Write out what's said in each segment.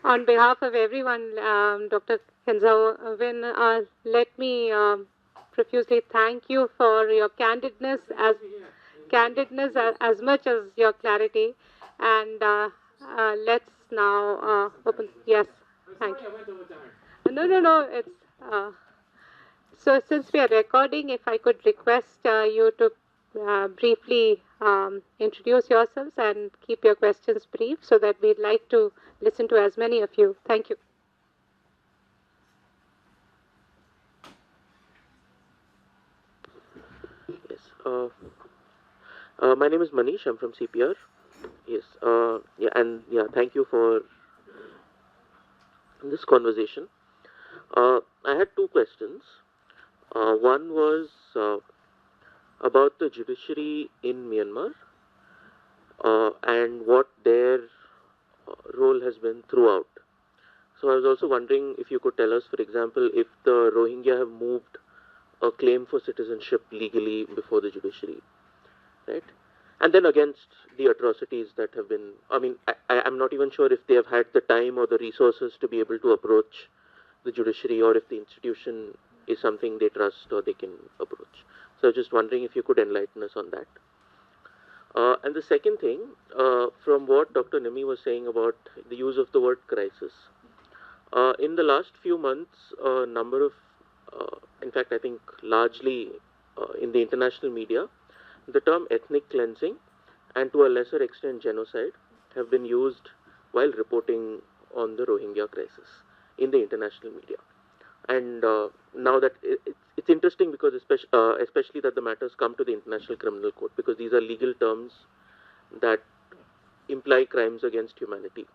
On behalf of everyone, Dr. Kenzao Win, let me profusely thank you for your candidness as much as your clarity, and let's now open. Yes, thank you. No, no, no. It's so since we are recording, if I could request you to briefly introduce yourselves and keep your questions brief so that we'd like to listen to as many of you. Thank you. Yes. My name is Manish. I'm from CPR. Yes. Yeah, and yeah, thank you for this conversation. I had two questions. One was about the judiciary in Myanmar and what their role has been throughout. So I was also wondering if you could tell us, for example, if the Rohingya have moved a claim for citizenship legally before the judiciary, right? And then against the atrocities that have been, I'm not even sure if they have had the time or the resources to be able to approach the judiciary or if the institution is something they trust or they can approach. So I was just wondering if you could enlighten us on that. And the second thing, from what Dr. Nimi was saying about the use of the word crisis, in the last few months, a number of, in fact, I think largely in the international media, the term ethnic cleansing and to a lesser extent genocide have been used while reporting on the Rohingya crisis in the international media. And now that it's interesting because especially that the matters come to the International Criminal Court because these are legal terms that imply crimes against humanity.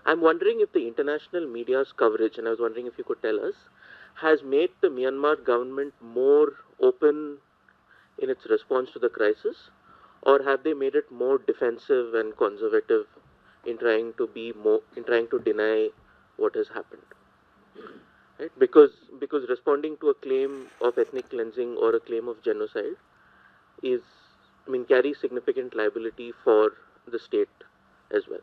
I'm wondering if the international media's coverage, and I was wondering if you could tell us, has made the Myanmar government more open in its response to the crisis, or have they made it more defensive and conservative in trying to deny what has happened? Right? Because responding to a claim of ethnic cleansing or a claim of genocide is, carries significant liability for the state as well.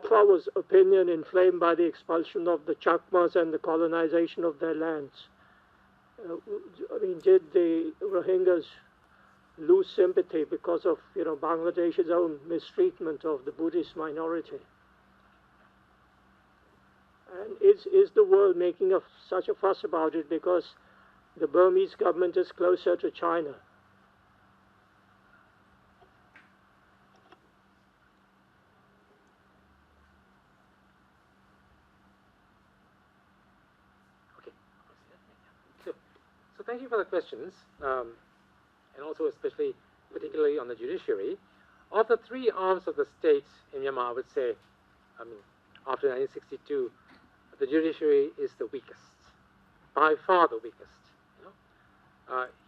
Flowers' opinion inflamed by the expulsion of the Chakmas and the colonization of their lands. Uh, did the Rohingyas lose sympathy because of Bangladesh's own mistreatment of the Buddhist minority? And is the world making such a fuss about it because the Burmese government is closer to China? Okay. So thank you for the questions, and also especially particularly on the judiciary. Of the three arms of the state in Myanmar, I would say, after 1962, the judiciary is the weakest, by far the weakest.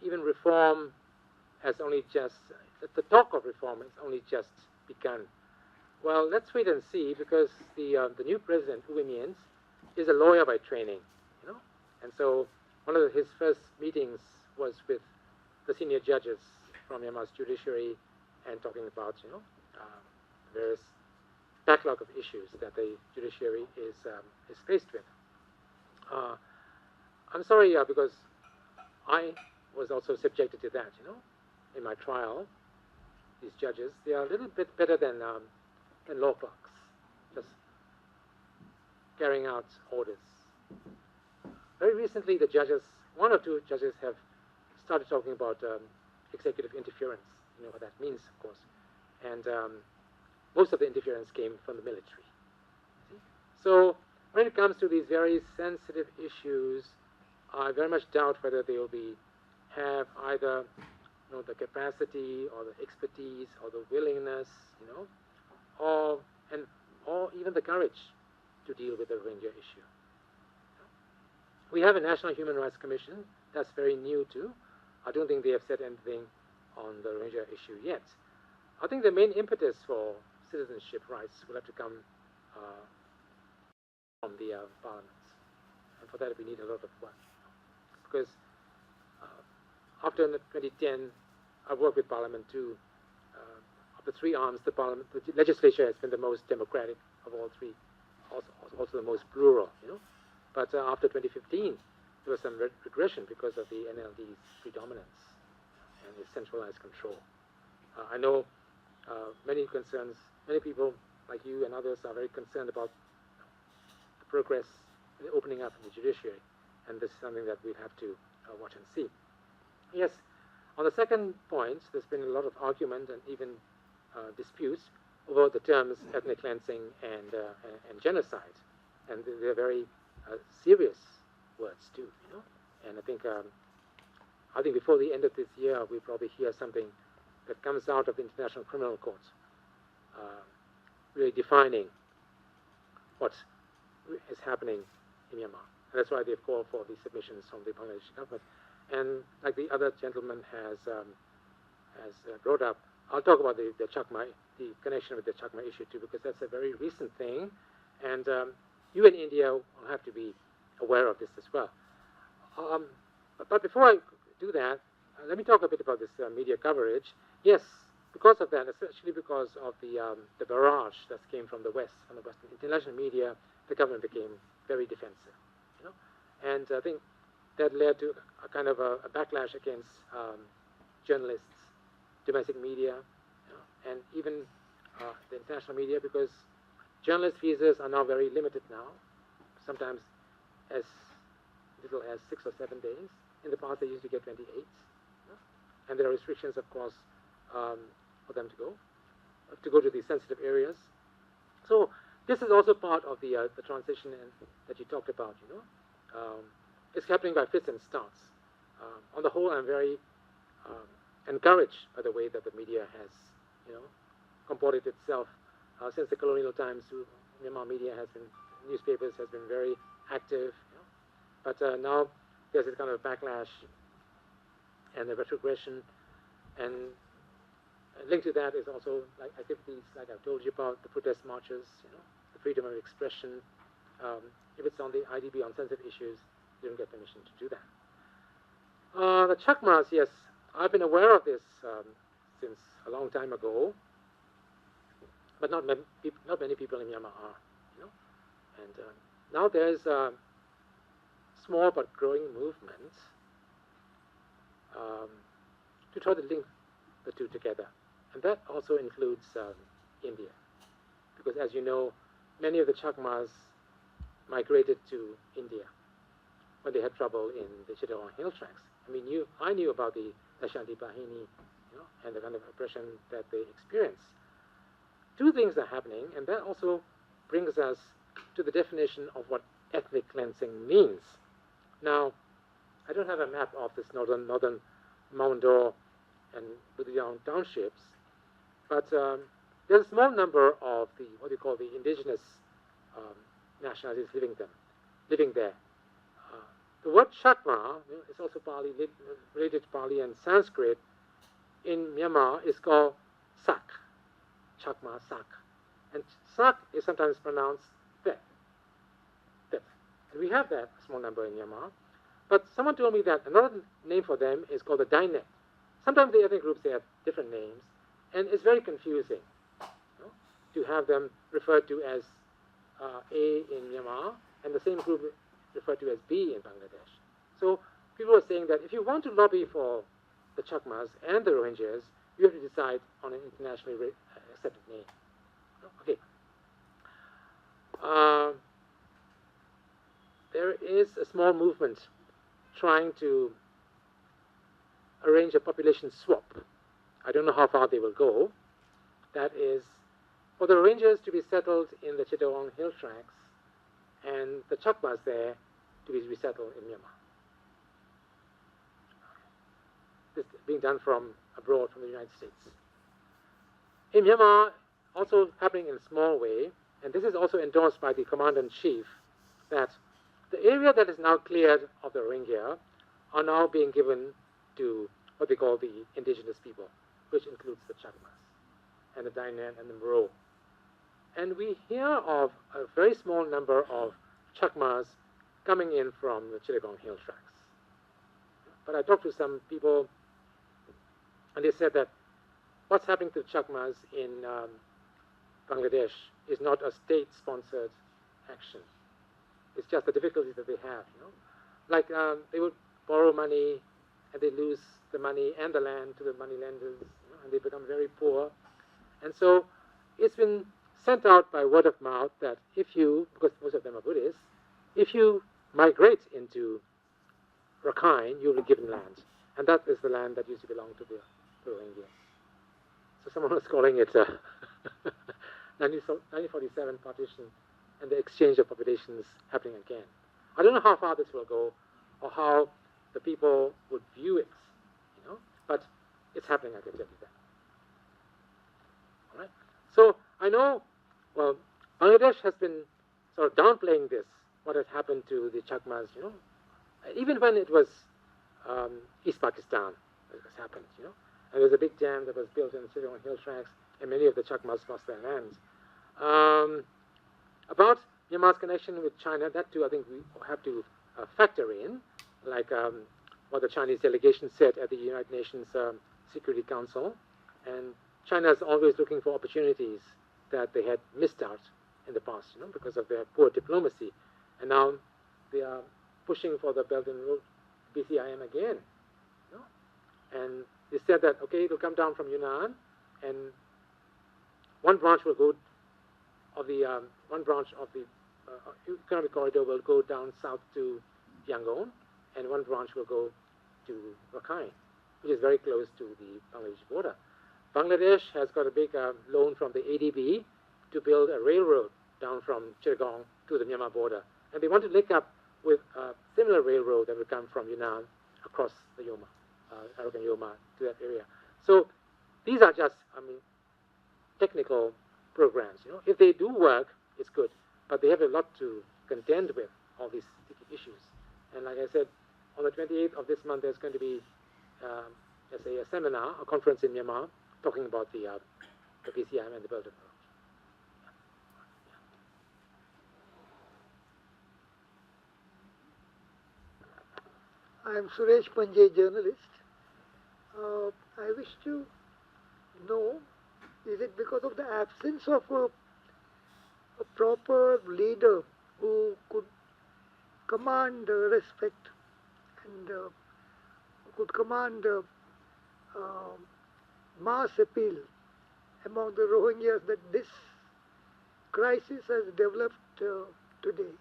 Even reform has only just, the talk of reform has only just begun. Well, let's wait and see because the new president, Wu Mians, is a lawyer by training, and so one of his first meetings was with the senior judges from Myanmar's judiciary and talking about, various backlog of issues that the judiciary is faced with. I'm sorry because I was also subjected to that, in my trial. These judges, they are a little bit better than law clerks, just carrying out orders. Very recently, the judges, one or two judges, have started talking about executive interference. You know what that means, of course. And most of the interference came from the military. So when it comes to these very sensitive issues, I very much doubt whether they will have either the capacity or the expertise or the willingness, or even the courage to deal with the Rohingya issue. We have a National Human Rights Commission that's very new too. I don't think they have said anything on the Rohingya issue yet. I think the main impetus for citizenship rights will have to come from the parliaments. And for that we need a lot of work. Because after 2010, I worked with Parliament too. Of the three arms, the legislature has been the most democratic of all three, also the most plural, But after 2015, there was some regression because of the NLD's predominance and its centralized control. I know many people like you and others are very concerned about the progress in the opening up of the judiciary, and this is something that we'll have to watch and see. Yes, on the second point, there's been a lot of argument and even disputes over the terms ethnic cleansing and genocide, and they're very serious words too, And I think before the end of this year, we'll probably hear something that comes out of the International Criminal Court, really defining what is happening in Myanmar. And that's why they've called for the submissions from the Bangladeshi government. And like the other gentleman has brought up, I'll talk about the Chakma, the connection with the Chakma issue too, because that's a very recent thing, and you in India will have to be aware of this as well. But before I do that, let me talk a bit about this media coverage. Yes, because of that, especially because of the barrage that came from the West, from the Western international media, the government became very defensive, And I think that led to a kind of a backlash against journalists, domestic media, and even the international media, because journalist visas are now very limited now, sometimes as little as 6 or 7 days. In the past, they used to get 28. And there are restrictions, of course, for them to go to these sensitive areas. So this is also part of the transition that you talked about, It's happening by fits and starts. On the whole, I'm very encouraged by the way that the media has, comported itself since the colonial times. Myanmar media newspapers has been very active, But now there's this kind of backlash and a retrogression, and linked to that is also like activities like I've told you about, the protest marches, the freedom of expression. If it's on the IDB on sensitive issues, you don't get permission to do that. The Chakmas, yes, I've been aware of this since a long time ago, but not many people in Myanmar are, And now there's a small but growing movement to try to link the two together, and that also includes India, because as you know, many of the Chakmas migrated to India when they had trouble in the Chittagong hill tracts. I knew about the Ashanti Bahini, and the kind of oppression that they experienced. Two things are happening, and that also brings us to the definition of what ethnic cleansing means. Now, I don't have a map of this northern Maundor and Budiyang townships, but there's a small number of what you call the indigenous nationalities living there. The word Chakma is also related to Pali and Sanskrit. In Myanmar, is called Sak, Chakma Sak, and Sak is sometimes pronounced Pep. And we have that small number in Myanmar. But someone told me that another name for them is called the Dinet. Sometimes the ethnic groups, they have different names, and it's very confusing to have them referred to as A in Myanmar, and the same group referred to as B in Bangladesh. So people are saying that if you want to lobby for the Chakmas and the Rohingyas, you have to decide on an internationally accepted name. Okay. There is a small movement trying to arrange a population swap. I don't know how far they will go. That is for the Rohingyas to be settled in the Chittagong hill tracts and the Chakmas there to be resettled in Myanmar. This is being done from abroad, from the United States. In Myanmar, also happening in a small way, and this is also endorsed by the Commander-in-Chief, that the area that is now cleared of the Rohingya are now being given to what they call the indigenous people, which includes the Chakmas and the Dinan and the Moro. And we hear of a very small number of Chakmas coming in from the Chittagong hill tracts. But I talked to some people, and they said that what's happening to Chakmas in Bangladesh is not a state-sponsored action. It's just the difficulties that they have, Like they would borrow money, and they lose the money and the land to the moneylenders, and they become very poor. And so it's been sent out by word of mouth that if you, because most of them are Buddhists, if you migrate into Rakhine, you'll be given land. And that is the land that used to belong to the Rohingya. So someone was calling it 1947 partition and the exchange of populations happening again. I don't know how far this will go or how the people would view it, but it's happening, I can tell you that. All right? So I know, well, Bangladesh has been sort of downplaying this, what has happened to the Chakmas, even when it was East Pakistan, it has happened, And there was a big dam that was built in the Sirong Hill Tracts, and many of the Chakmas lost their lands. About Myanmar's connection with China, that too I think we have to factor in, like what the Chinese delegation said at the United Nations Security Council. And China is always looking for opportunities that they had missed out in the past, because of their poor diplomacy. And now they are pushing for the Belt and Road BCIM again. And they said that, okay, it will come down from Yunnan, and one branch of the economic corridor will go down south to Yangon, and one branch will go to Rakhine, which is very close to the Bangladesh border. Bangladesh has got a big loan from the ADB to build a railroad down from Chittagong to the Myanmar border. And they want to link up with a similar railroad that will come from Yunnan across the Yoma, Arakan Yoma, to that area. So these are just, technical programs. If they do work, it's good. But they have a lot to contend with, all these sticky issues. And like I said, on the 28th of this month, there's going to be, let's say, a seminar, a conference in Myanmar, talking about the PCIM and the Belt and Road. I am Suresh Panjay, journalist. I wish to know, is it because of the absence of a proper leader who could command respect and could command mass appeal among the Rohingyas that this crisis has developed today?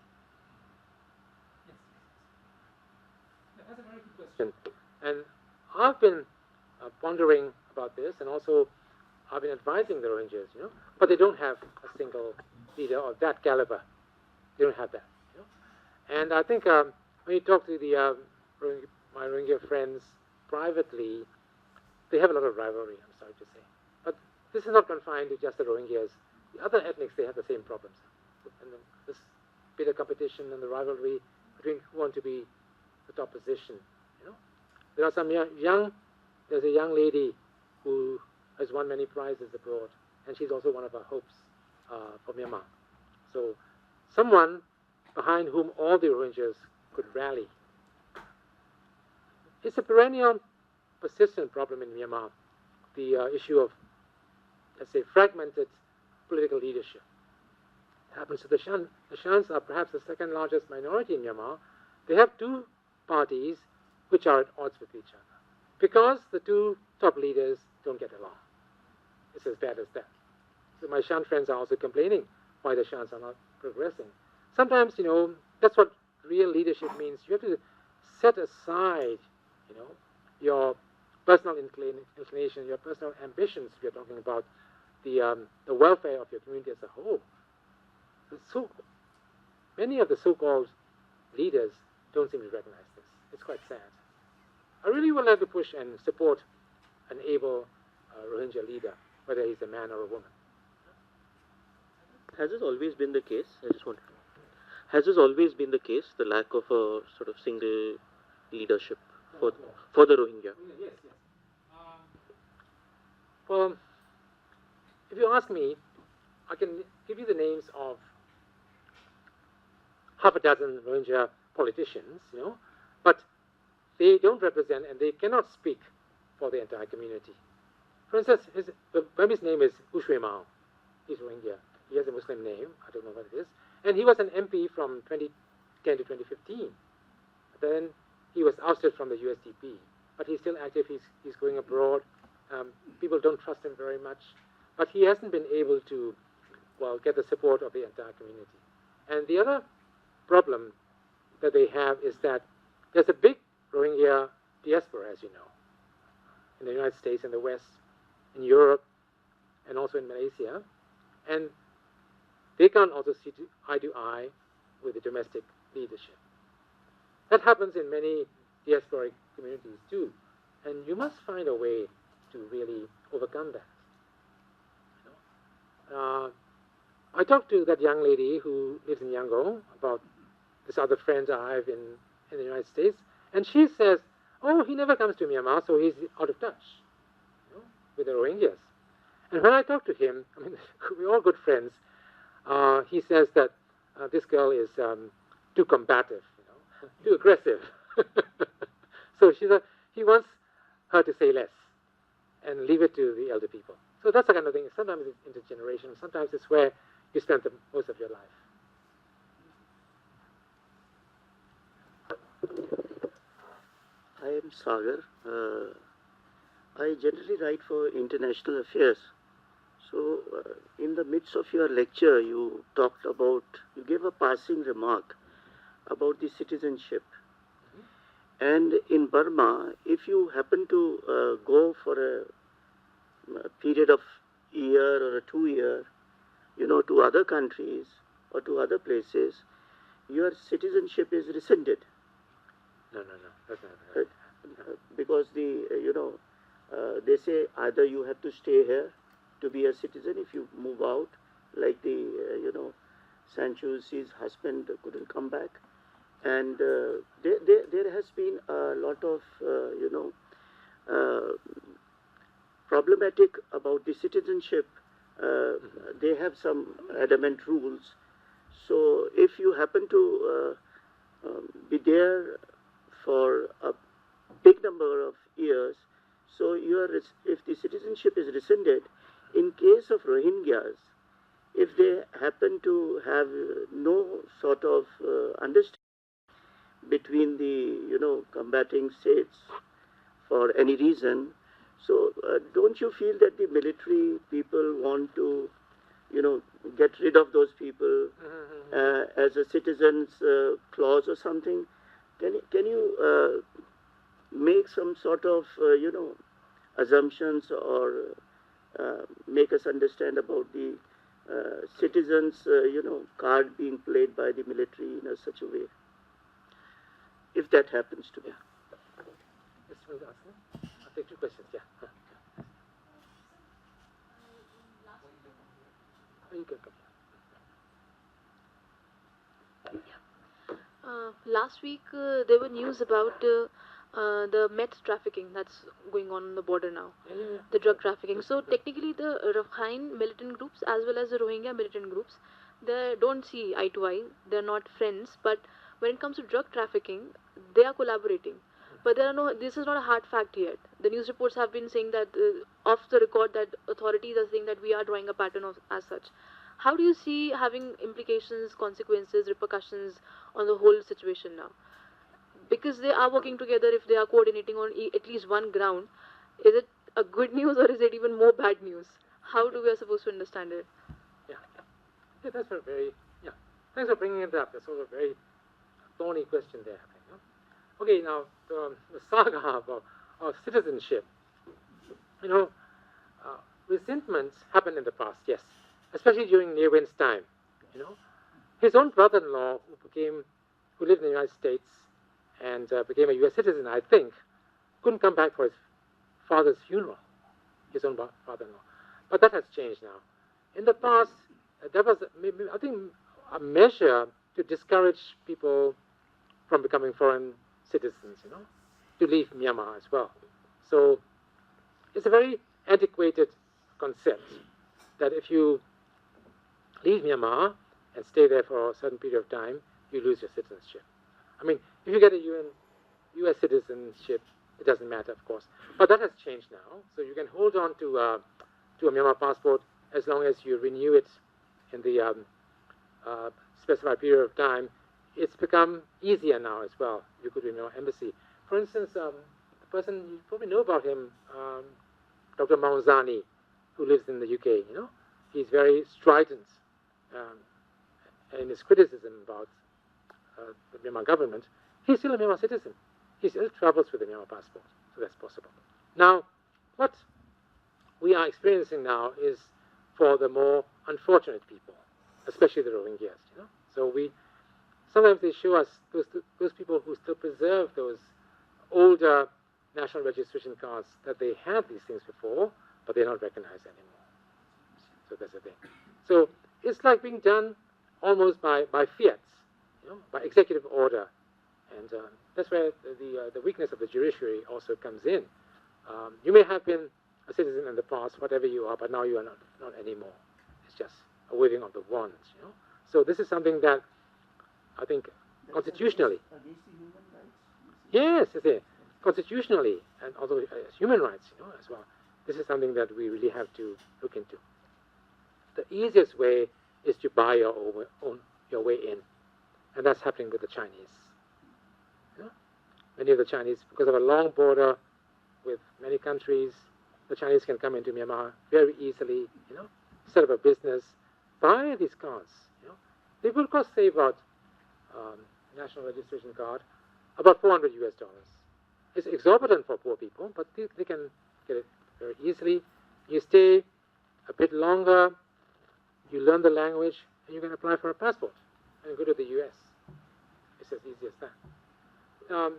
That's a very good question. And I've been pondering about this, and also I've been advising the Rohingyas, but they don't have a single leader of that caliber. They don't have that. And I think when you talk to the my Rohingya friends privately, they have a lot of rivalry, I'm sorry to say. But this is not confined to just the Rohingyas. The other ethnics, they have the same problems. And this bitter competition and the rivalry between who want to be the top position. There are some there's a young lady who has won many prizes abroad, and she's also one of our hopes for Myanmar. So someone behind whom all the Rohingyas could rally. It's a perennial, persistent problem in Myanmar, the issue of, let's say, fragmented political leadership. It happens to the Shan. The Shans are perhaps the second largest minority in Myanmar. They have two parties which are at odds with each other because the two top leaders don't get along. It's as bad as that. So my Shan friends are also complaining why the Shans are not progressing. Sometimes, that's what real leadership means. You have to set aside, your personal inclination, your personal ambitions. If you're talking about the welfare of your community as a whole. So many of the so-called leaders don't seem to recognize this. It's quite sad. I really would like to push and support an able Rohingya leader, whether he's a man or a woman. Has this always been the case? I just want to know. Has this always been the case, the lack of a sort of single leadership for the Rohingya? Yes. Well, if you ask me, I can give you the names of half a dozen Rohingya politicians, but they don't represent and they cannot speak for the entire community. For instance, the Burmese name is Ushui Mao. He's Rohingya. He has a Muslim name. I don't know what it is. And he was an MP from 2010 to 2015. Then he was ousted from the USDP. But he's still active. He's going abroad. People don't trust him very much. But he hasn't been able to, well, get the support of the entire community. And the other problem that they have is that there's a big Rohingya diaspora, as you know, in the United States, in the West, in Europe, and also in Malaysia. And they can't also see eye to eye with the domestic leadership. That happens in many diasporic communities too. And you must find a way to really overcome that. I talked to that young lady who lives in Yangon about this other friend I have in the United States, and she says, oh, he never comes to Myanmar, so he's out of touch, with the Rohingyas. And when I talk to him, I mean, we're all good friends, he says that this girl is too combative, too aggressive. So he wants her to say less and leave it to the elder people. So that's the kind of thing. Sometimes it's intergenerational. Sometimes it's where you spend most of your life. I am Sagar. I generally write for international affairs. So, in the midst of your lecture, you gave a passing remark about the citizenship. And in Burma, if you happen to go for a period of year or a 2 year, to other countries or to other places, your citizenship is rescinded. No, that's not right. Because they say either you have to stay here to be a citizen. If you move out, like Sanchu's husband couldn't come back. And there has been a lot of, problematic about the citizenship. They have some adamant rules. So if you happen to be there for a big number of years, so if the citizenship is rescinded, in case of Rohingyas, if they happen to have no sort of understanding between the combating states for any reason, so don't you feel that the military people want to get rid of those people as a citizen's clause or something? Can you make some sort of assumptions or make us understand about the citizens card being played by the military in such a way, if that happens to be? I'll take 2 questions. Yeah. You can come. Last week, there were news about the meth trafficking that's going on the border now, the drug trafficking. So technically, the Rakhine militant groups as well as the Rohingya militant groups, they don't see eye to eye. They're not friends. But when it comes to drug trafficking, they are collaborating. But this is not a hard fact yet. The news reports have been saying that, off the record, that authorities are saying that we are drawing a pattern of as such. How do you see having implications, consequences, repercussions on the whole situation now? Because they are working together, if they are coordinating on at least one ground, is it a good news or is it even more bad news? How do we are supposed to understand it? Yeah, that's a very, thanks for bringing it up. That's also a very thorny question there. Okay, now the saga of citizenship. Resentments happened in the past, yes, especially during Ne Win's time. His own brother-in-law, who lived in the United States and became a U.S. citizen, I think, couldn't come back for his father's funeral, his own father-in-law. But that has changed now. In the past, there was, I think, a measure to discourage people from becoming foreign citizens, to leave Myanmar as well. So it's a very antiquated concept that if you leave Myanmar and stay there for a certain period of time, you lose your citizenship. I mean, if you get a U.S. citizenship, it doesn't matter, of course. But that has changed now. So you can hold on to a Myanmar passport as long as you renew it in the specified period of time. It's become easier now as well. You could renew embassy. For instance, the person, you probably know about him, Dr. Mauzani, who lives in the UK, you know. He's very strident in his criticism about the Myanmar government. He's still a Myanmar citizen. He still travels with a Myanmar passport, so that's possible. Now, what we are experiencing now is for the more unfortunate people, especially the Rohingyas, you know. So sometimes they show us those people who still preserve those older national registration cards that they had these things before, but they're not recognized anymore. So that's the thing. So it's like being done almost by fiat, you know, by executive order, and that's where the weakness of the judiciary also comes in. You may have been a citizen in the past, whatever you are, but now you are not anymore. It's just a waving of the wands, you know. So this is something that I think constitutionally. Against the human rights? Yes, it's a, constitutionally, and also as human rights, you know, as well. This is something that we really have to look into. The easiest way is to buy your way in, and that's happening with the Chinese. You know? Many of the Chinese, because of a long border with many countries, the Chinese can come into Myanmar very easily, you know, set up a business, buy these cards, you know. They will cost, say, about national registration card, about $400 US. It's exorbitant for poor people, but they can get it very easily. You stay a bit longer, you learn the language, and you can apply for a passport and go to the US. It's as easy as that.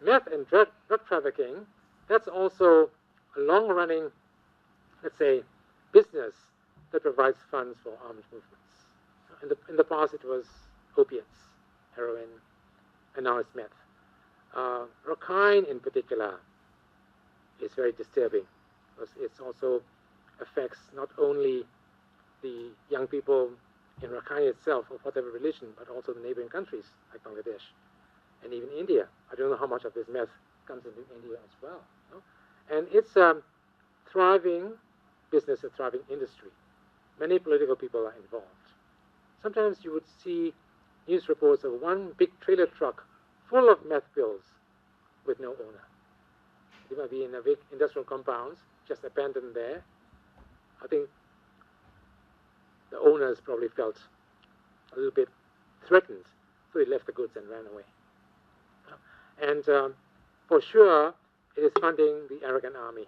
Meth and drug trafficking, that's also a long-running, let's say, business that provides funds for armed movements. In the past, it was opiates, heroin, and now it's meth. Rakhine, in particular, is very disturbing because it also affects not only the young people in Rakhine itself of whatever religion, but also the neighboring countries like Bangladesh and even India. I don't know how much of this meth comes into India as well. You know? And it's a thriving business, a thriving industry. Many political people are involved. Sometimes you would see news reports of one big trailer truck full of meth pills with no owner. They might be in a big industrial compounds, just abandoned there. I think the owners probably felt a little bit threatened, so they left the goods and ran away. And for sure, it is funding the Arakan army.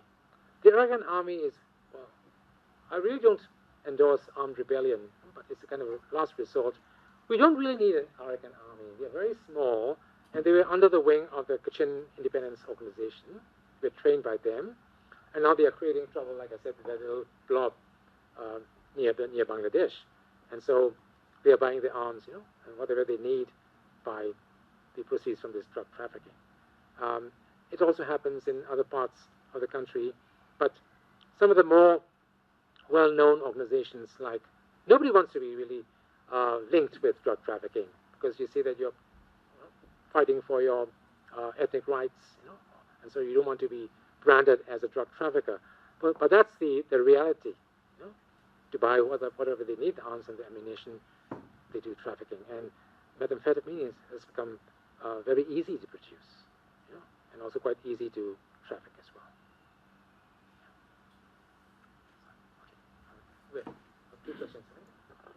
The Arakan army is, well, I really don't endorse armed rebellion, but it's a kind of a last resort. We don't really need an Arakan army. They're very small, and they were under the wing of the Kachin Independence Organization. We were trained by them, and now they are creating trouble, like I said, with that little blob near Bangladesh. And so they are buying the arms, you know, and whatever they need by the proceeds from this drug trafficking. It also happens in other parts of the country, but some of the more well-known organizations, like, nobody wants to be really linked with drug trafficking because you see that you're fighting for your ethnic rights, you know, and so you don't want to be branded as a drug trafficker. But that's the reality, you know, to buy whatever they need, the arms and the ammunition, they do trafficking. And methamphetamine has become very easy to produce, you know, and also quite easy to traffic as well. Wait, 2 questions,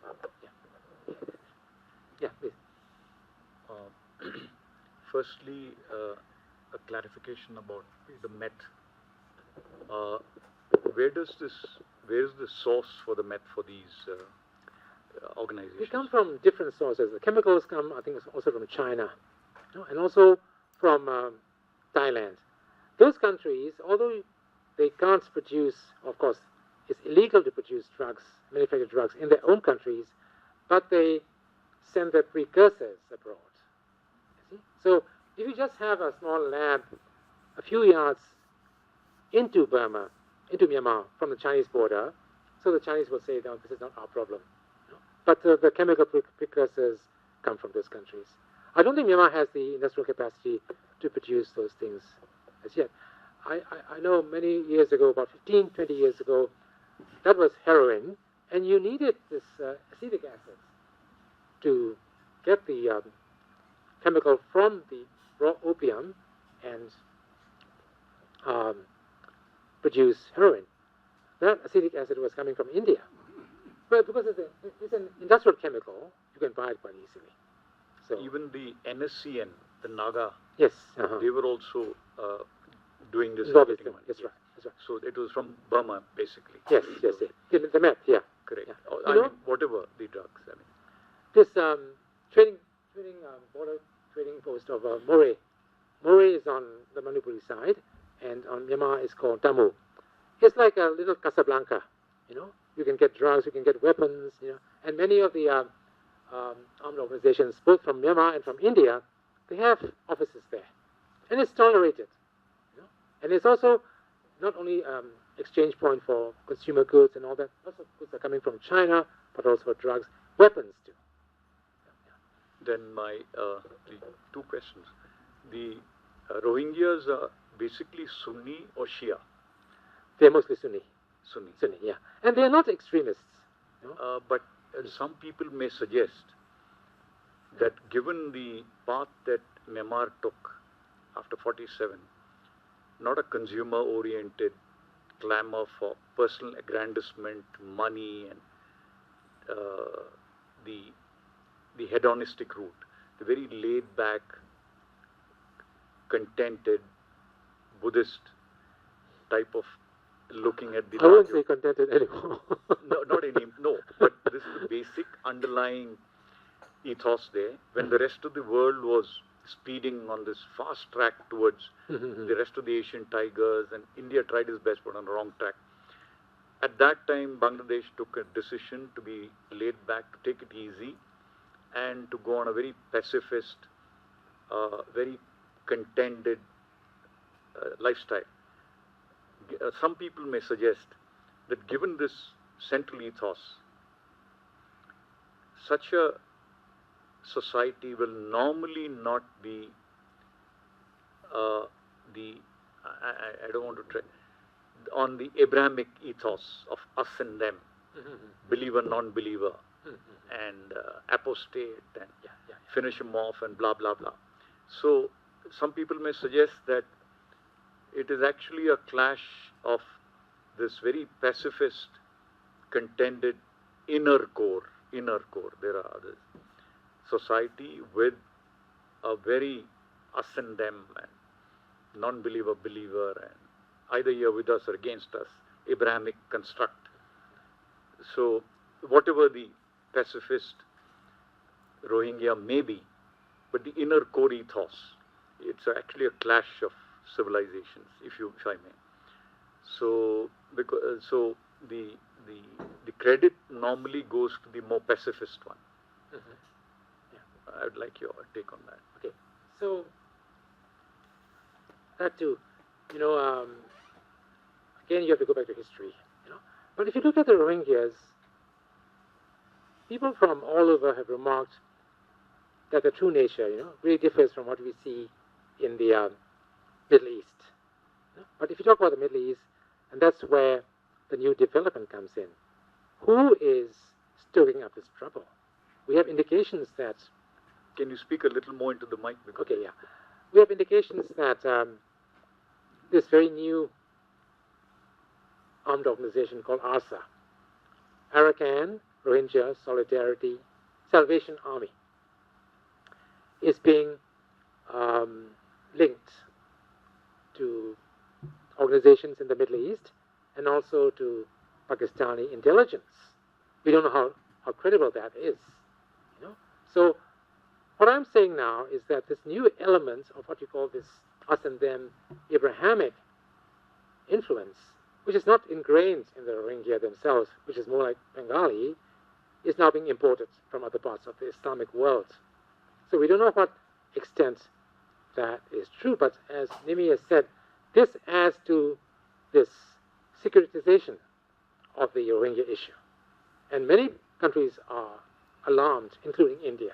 right? Yeah. Yeah, please. Firstly, a clarification about the Met. Where is the source for the Met for these organizations? They come from different sources. The chemicals come, I think, it's also from China, you know, and also from Thailand. Those countries, although they can't produce, of course, it's illegal to produce drugs, manufacture drugs in their own countries, but they send their precursors abroad. You see? So if you just have a small lab a few yards into Burma, into Myanmar, from the Chinese border, so the Chinese will say, no, this is not our problem. You know? But the chemical precursors come from those countries. I don't think Myanmar has the industrial capacity to produce those things as yet. I know many years ago, about 15, 20 years ago, that was heroin, and you needed this acetic acid to get the chemical from the raw opium and produce heroin. That acetic acid was coming from India. But because it's an industrial chemical, you can buy it quite easily. So Even the NSCN, the Naga, yes, they were also doing this. involved with getting them. money. That's right. That's right. So it was from Burma, basically. Yes, yes, yes. The meth, yeah. Correct. Yeah. Or, You I know- mean, whatever the drugs. I mean, This trading border trading post of Moreh. Moreh is on the Manipuri side, and on Myanmar is called Damu. It's like a little Casablanca, you know. You can get drugs, you can get weapons, you know. And many of the armed organizations, both from Myanmar and from India, they have offices there, and it's tolerated, you know. And it's also not only exchange point for consumer goods and all that. Lots of goods are coming from China, but also drugs, weapons too. then my the two questions. The Rohingyas are basically Sunni or Shia? They're mostly Sunni. Sunni. Sunni, yeah. And they're not extremists. You know? But some people may suggest that given the path that Myanmar took after 47, not a consumer-oriented clamor for personal aggrandizement, money, and the hedonistic route, the very laid-back, contented Buddhist type of looking at the I won't larger- say contented anymore. no, not any, no, but this is the basic underlying ethos there. When the rest of the world was speeding on this fast track towards the rest of the Asian tigers, and India tried its best but on the wrong track. At that time, Bangladesh took a decision to be laid back, to take it easy, and to go on a very pacifist, very contented lifestyle. Some people may suggest that given this central ethos, such a society will normally not be I don't want to try, on the Abrahamic ethos of us and them, believer, non-believer, and apostate, and finish him off, and blah, blah, blah. So some people may suggest that it is actually a clash of this very pacifist, contented inner core, there are others, society with a very us and them, and non-believer, believer, and either you're with us or against us, Abrahamic construct. So whatever the pacifist Rohingya may be, but the inner core ethos, it's actually a clash of civilizations, if I may. So the credit normally goes to the more pacifist one. I would like your take on that. Okay, so that too, you know, again you have to go back to history, you know. But if you look at the Rohingyas, people from all over have remarked that the true nature, you know, really differs from what we see in the Middle East. You know? But if you talk about the Middle East, and that's where the new development comes in, who is stirring up this trouble? We have indications that. Can you speak a little more into the mic? Because Okay, yeah. We have indications that this very new armed organization called ARSA, Arakan Rohingya Solidarity Salvation Army, is being linked to organizations in the Middle East and also to Pakistani intelligence. We don't know how credible that is. You know? So what I'm saying now is that this new element of what you call this us and them Abrahamic influence, which is not ingrained in the Rohingya themselves, which is more like Bengali, is now being imported from other parts of the Islamic world. So we don't know what extent that is true, but as Nimi has said, this adds to this securitization of the Rohingya issue. And many countries are alarmed, including India.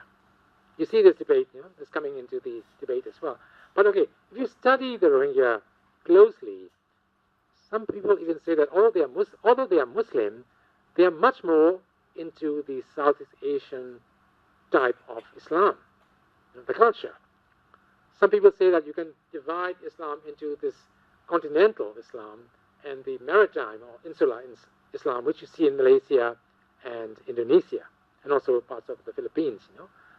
you see this debate, is coming into the debate as well. But okay, if you study the Rohingya closely, some people even say that although they are Muslim, they are much more into the Southeast Asian type of Islam, the culture. Some people say that you can divide Islam into this continental Islam and the maritime or insular Islam, which you see in Malaysia and Indonesia, and also parts of the Philippines.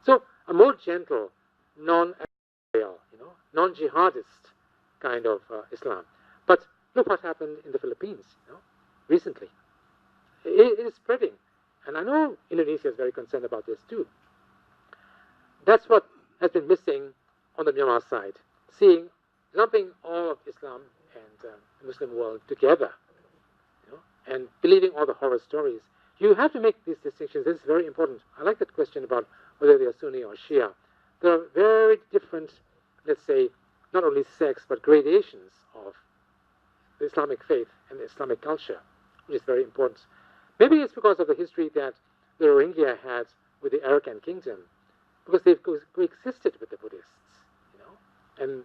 So a more gentle, non-jihadist kind of Islam. But look what happened in the Philippines, recently. It is spreading, and I know Indonesia is very concerned about this too. That's what has been missing on the Myanmar side, lumping all of Islam and the Muslim world together, and believing all the horror stories. You have to make these distinctions. This is very important. I like that question about whether they are Sunni or Shia. There are very different, let's say, not only sects, but gradations of the Islamic faith and the Islamic culture, which is very important. Maybe it's because of the history that the Rohingya had with the Arakan kingdom, because they've coexisted with the Buddhists, and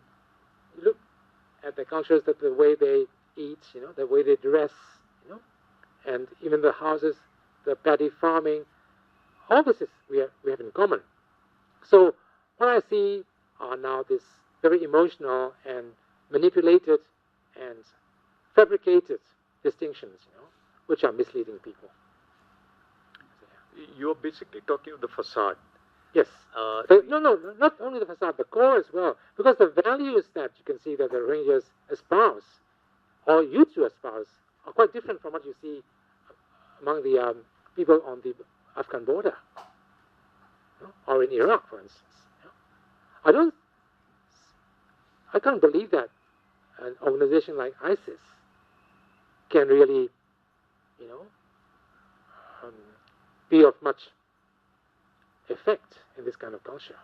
look at the cultures, that the way they eat, the way they dress, and even the houses, the paddy farming, all this is we have in common. So what I see are now this very emotional and manipulated and fabricated distinctions, which are misleading people. You're basically talking of the facade. Yes. No, not only the facade, the core as well. Because the values that you can see that the Rohingyas espouse, or used to espouse, are quite different from what you see among the people on the Afghan border, or in Iraq, for instance. I can't believe that an organization like ISIS can really, be of much effect in this kind of culture,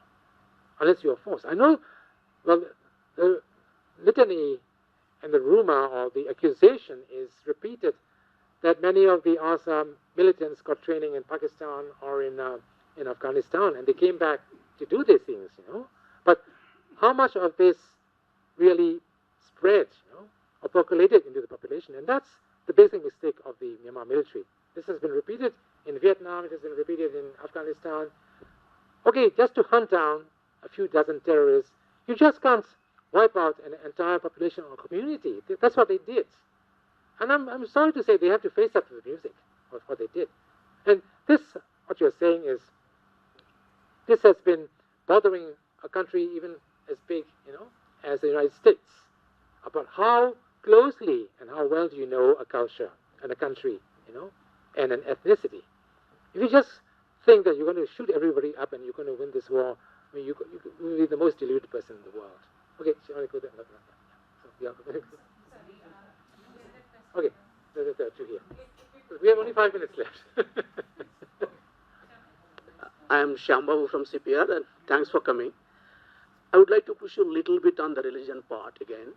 unless you are forced. I know, well, the litany and the rumor or the accusation is repeated that many of the ASA militants got training in Pakistan or in Afghanistan, and they came back to do these things, But how much of this really spread, or percolated into the population? And that's the basic mistake of the Myanmar military. This has been repeated in Vietnam, it has been repeated in Afghanistan. Okay, just to hunt down a few dozen terrorists, you just can't wipe out an entire population or community. That's what they did. And I'm sorry to say they have to face up to the music of what they did. And this, what you're saying is, this has been bothering a country even as big, as the United States, about how closely and how well do you know a culture and a country, and an ethnicity. If you just think that you're going to shoot everybody up and you're going to win this war, I mean, you will be the most deluded person in the world. Okay, so you want to go there? No, yeah. Okay, there are two here. We have only 5 minutes left. I am Shyambabu from CPR, and thanks for coming. I would like to push you a little bit on the religion part again.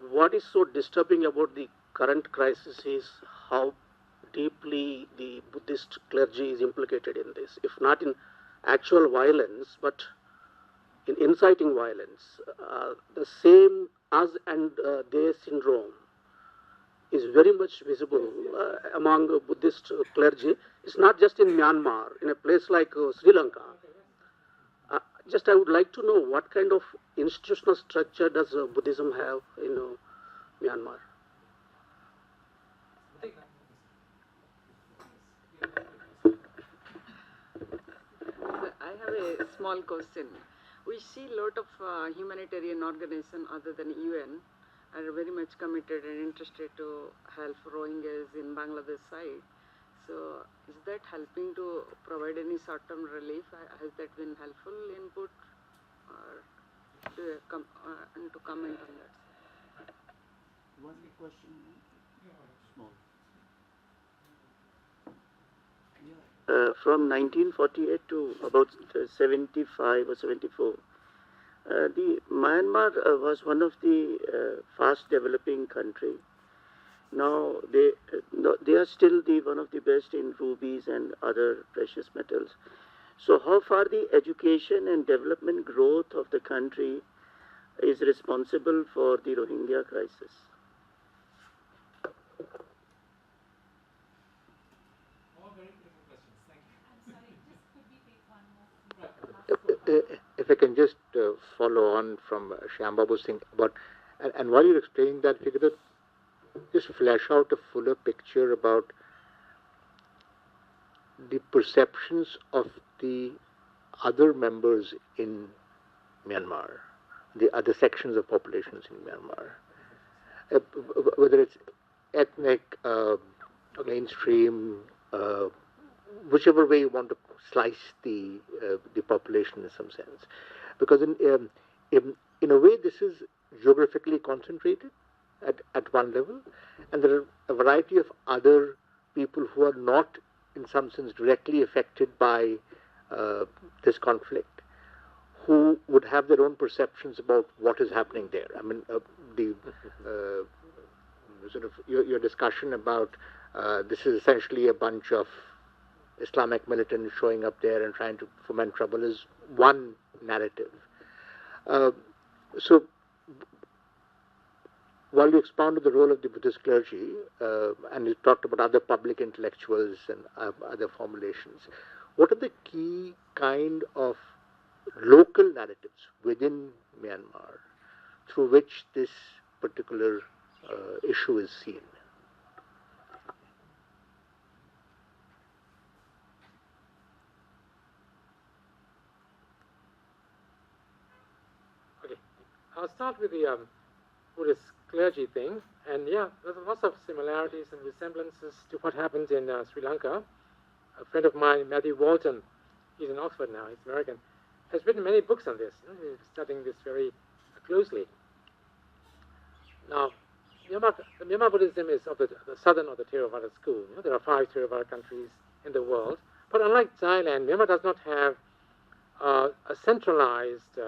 What is so disturbing about the current crisis is how deeply the Buddhist clergy is implicated in this, if not in actual violence, but in inciting violence. The same us and they syndrome is very much visible among Buddhist clergy. It's not just in Myanmar, in a place like Sri Lanka. Just I would like to know what kind of institutional structure does Buddhism have in Myanmar? I have a small question. We see a lot of humanitarian organizations other than UN are very much committed and interested to help Rohingyas in Bangladesh side. So is that helping to provide any short-term relief? Has that been helpful input, or and to comment on that? One question. Small. From 1948 to about 75 or 74, the Myanmar was one of the fast developing country, Now they are still one of the best in rubies and other precious metals. So how far the education and development growth of the country is responsible for the Rohingya crisis? If I can just follow on from Shyambabu's thing about, and while you're explaining that, if you could just flesh out a fuller picture about the perceptions of the other members in Myanmar, the other sections of populations in Myanmar, whether it's ethnic, mainstream, whichever way you want to slice the population in some sense, because in a way this is geographically concentrated at one level, and there are a variety of other people who are not in some sense directly affected by this conflict, who would have their own perceptions about what is happening there. I mean, the sort of your discussion about this is essentially a bunch of Islamic militants showing up there and trying to foment trouble is one narrative. So, while you expounded the role of the Buddhist clergy, and you talked about other public intellectuals and other formulations, what are the key kind of local narratives within Myanmar through which this particular issue is seen? Okay, I'll start with the Buddhist clergy thing, and yeah, there's lots of similarities and resemblances to what happens in Sri Lanka. A friend of mine, Matthew Walton, he's in Oxford now, he's American, has written many books on this. He's studying this very closely. Now, Myanmar Buddhism is of the southern of the Theravada school. There are 5 Theravada countries in the world, but unlike Thailand, Myanmar does not have a centralized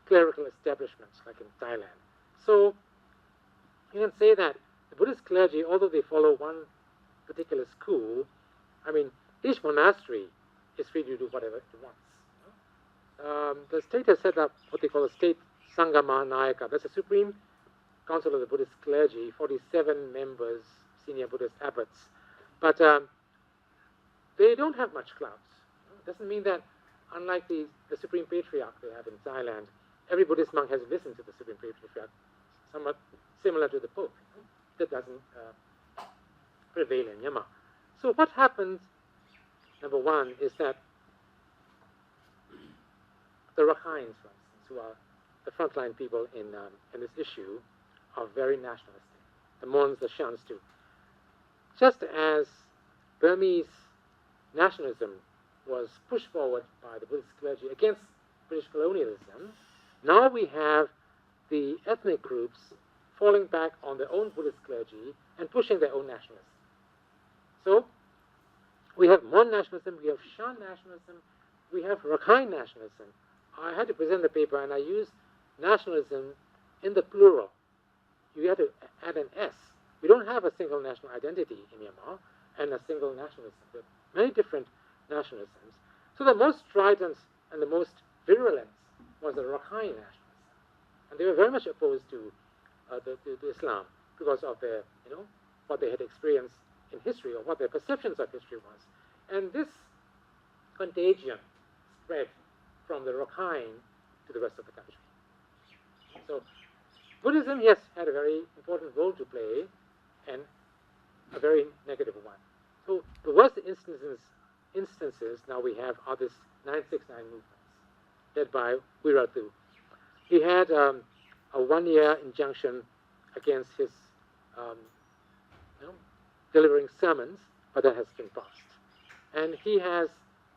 clerical establishment like in Thailand. So you can say that the Buddhist clergy, although they follow one particular school, I mean, each monastery is free to do whatever it wants. The state has set up what they call a state Sangha Mahanayaka. That's the supreme council of the Buddhist clergy, 47 members, senior Buddhist abbots. But they don't have much clout. It doesn't mean that, unlike the supreme patriarch they have in Thailand, every Buddhist monk has listened to the supreme patriarch, somewhat similar to the Pope. That doesn't prevail in Myanmar. So what happens, number one, is that the Rakhines, for instance, who are the frontline people in this issue, are very nationalistic. The Mons, the Shans too. Just as Burmese nationalism was pushed forward by the Buddhist clergy against British colonialism, now we have the ethnic groups falling back on their own Buddhist clergy and pushing their own nationalism. So we have Mon nationalism, we have Shan nationalism, we have Rakhine nationalism. I had to present the paper and I used nationalism in the plural. You have to add an S. We don't have a single national identity in Myanmar and a single nationalism. There are many different nationalisms. So the most strident and the most virulent was the Rakhine nationalism. And they were very much opposed to Islam because of their, what they had experienced in history or what their perceptions of history was. And this contagion spread from the Rakhine to the rest of the country. So Buddhism, yes, had a very important role to play and a very negative one. So the worst instances now we have are this 969 movements led by Wiratu. He had a 1-year injunction against his delivering sermons, but that has been passed. And he has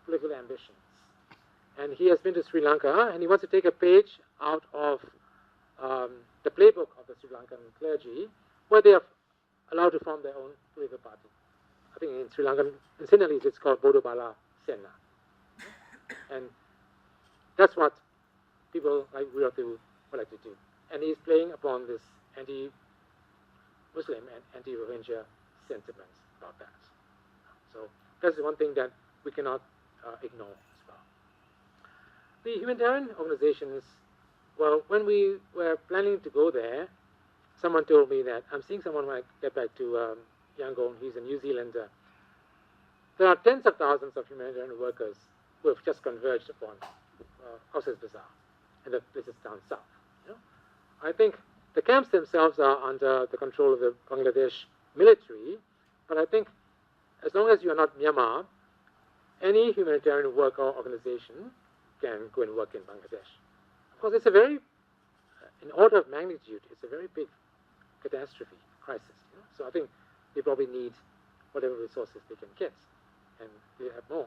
political ambitions. And he has been to Sri Lanka, and he wants to take a page out of the playbook of the Sri Lankan clergy, where they are allowed to form their own political party. I think in Sri Lankan, in Sinhalese, it's called Bodo Bala Sena. And that's what people like Wiratu would like to do. And he's playing upon this Muslim and anti-Rohingya sentiments about that. So that's one thing that we cannot ignore as well. The humanitarian organizations, well, when we were planning to go there, someone told me that I'm seeing someone when I get back to Yangon. He's a New Zealander. There are tens of thousands of humanitarian workers who have just converged upon Cox's Bazar and the places down south. You know? I think the camps themselves are under the control of the Bangladesh military, but I think as long as you are not Myanmar, any humanitarian work or organization can go and work in Bangladesh. Of course, it's a very, in order of magnitude, it's a very big catastrophe, crisis. You know? So I think they probably need whatever resources they can get, and they have more.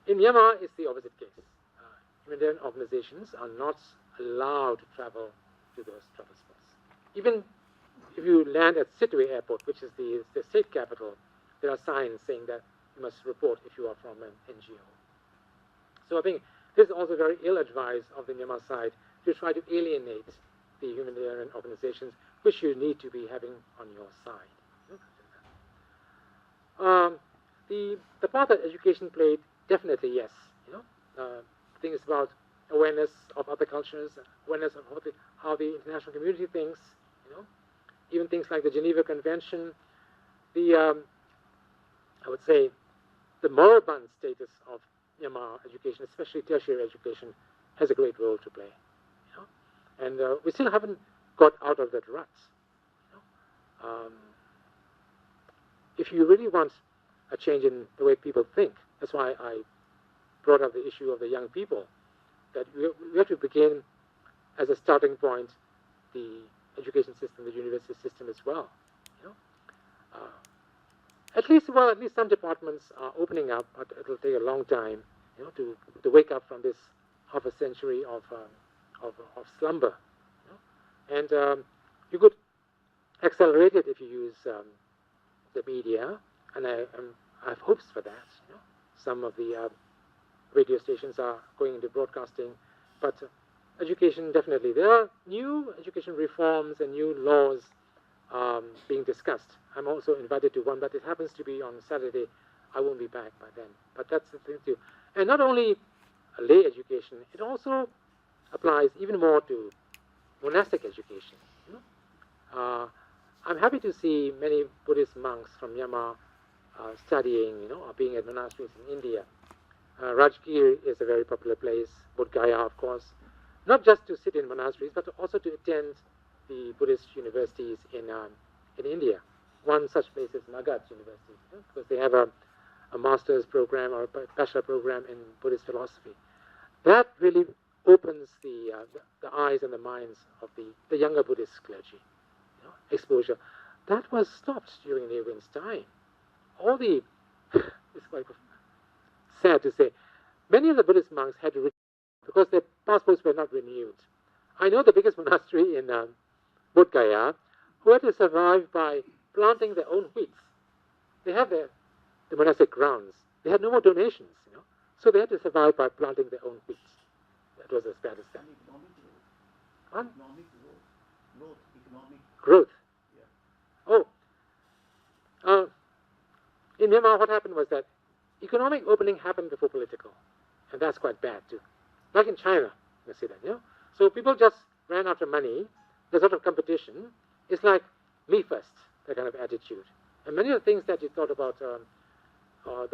In Myanmar, it's the opposite case. Humanitarian organizations are not allowed to travel to those trouble spots. Even if you land at Sittwe Airport, which is the state capital, there are signs saying that you must report if you are from an NGO. So I think this is also very ill-advised of the Myanmar side to try to alienate the humanitarian organizations, which you need to be having on your side. The part that education played, definitely yes. You know, things about awareness of other cultures, awareness of how the international community thinks. You know, even things like the Geneva Convention, the I would say the moribund status of Myanmar education, especially tertiary education, has a great role to play. You know? And we still haven't got out of that rut. You know? If you really want a change in the way people think, that's why I brought up the issue of the young people, that we have to begin as a starting point the education system, the university system as well. You know? At least some departments are opening up, but it'll take a long time, you know, to wake up from this half a century of slumber. You know? And you could accelerate it if you use the media, and I have hopes for that. You know? Some of the radio stations are going into broadcasting, but education, definitely. There are new education reforms and new laws being discussed. I'm also invited to one, but it happens to be on Saturday. I won't be back by then. But that's the thing too. And not only lay education, it also applies even more to monastic education. You know? I'm happy to see many Buddhist monks from Myanmar studying, you know, or being at monasteries in India. Rajgir is a very popular place, Bodh Gaya, of course, not just to sit in monasteries, but also to attend the Buddhist universities in India. One such place is Magadh University, you know, because they have a master's program or a bachelor program in Buddhist philosophy. That really opens the eyes and the minds of the younger Buddhist clergy. You know, exposure. That was stopped during Nehru's time. All the, it's quite sad to say, many of the Buddhist monks had to return because their passports were not renewed. I know the biggest monastery in Bodh Gaya who had to survive by planting their own wheat. They have the monastic grounds. They had no more donations, you know, so they had to survive by planting their own wheat. That was as bad as that. Growth. Yeah. Oh. In Myanmar, what happened was that economic opening happened before political, and that's quite bad too. Like in China, you see that, you know. So people just ran after money. There's sort of competition. It's like me first, that kind of attitude. And many of the things that you thought about the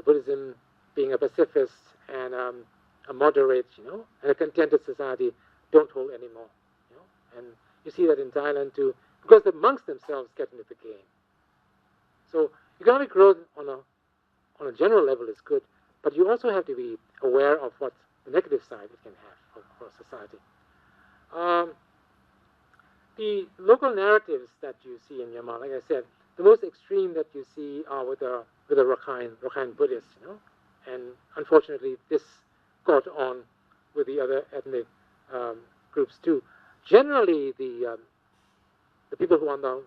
Buddhism being a pacifist and a moderate, you know, and a contented society don't hold anymore. You know? And you see that in Thailand too, because the monks themselves get into the game. So economic growth on a general level is good, but you also have to be aware of what the negative side it can have for a society. The local narratives that you see in Myanmar, like I said, the most extreme that you see are with the Rakhine Buddhists, you know, and unfortunately this caught on with the other ethnic groups too. Generally, the people who are on the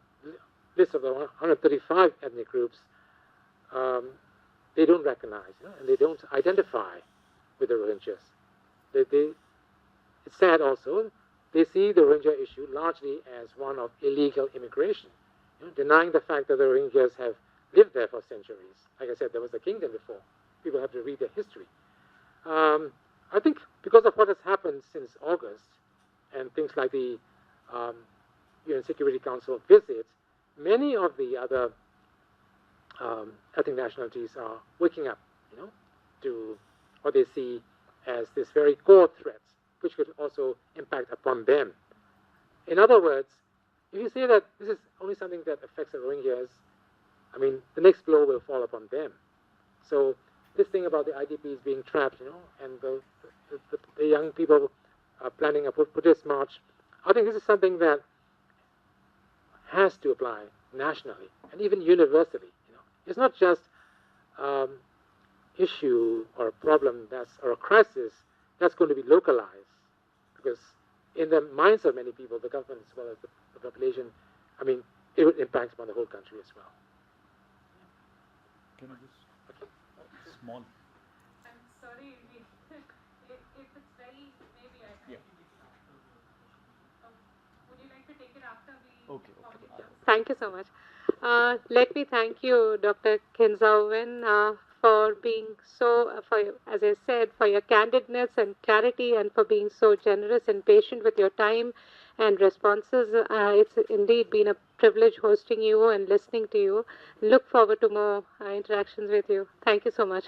list of the 135 ethnic groups, they don't recognize, you know, and they don't identify with the Rohingyas. It's sad also. They see the Rohingya issue largely as one of illegal immigration. denying the fact that the Rohingyas have lived there for centuries. Like I said, there was a kingdom before. People have to read their history. I think because of what has happened since August and things like the UN Security Council visits, many of the other ethnic nationalities are waking up, to what they see as this very core threats, which could also impact upon them. In other words, if you say that this is only something that affects the Rohingyas, I mean, the next blow will fall upon them. So this thing about the IDPs being trapped, and the young people planning a protest march, I think this is something that has to apply nationally and even universally. It's not just issue or a problem or a crisis that's going to be localized, because in the minds of many people, the government as well as the population, I mean, it would impact upon the whole country as well. Can I just small? I'm sorry, if it's very, maybe I can. Yeah. Would you like to take it after we? Okay. Thank you so much. Let me thank you, Dr. Kinzaowen, for being so, as I said, for your candidness and clarity, and for being so generous and patient with your time and responses. It's indeed been a privilege hosting you and listening to you. Look forward to more interactions with you. Thank you so much.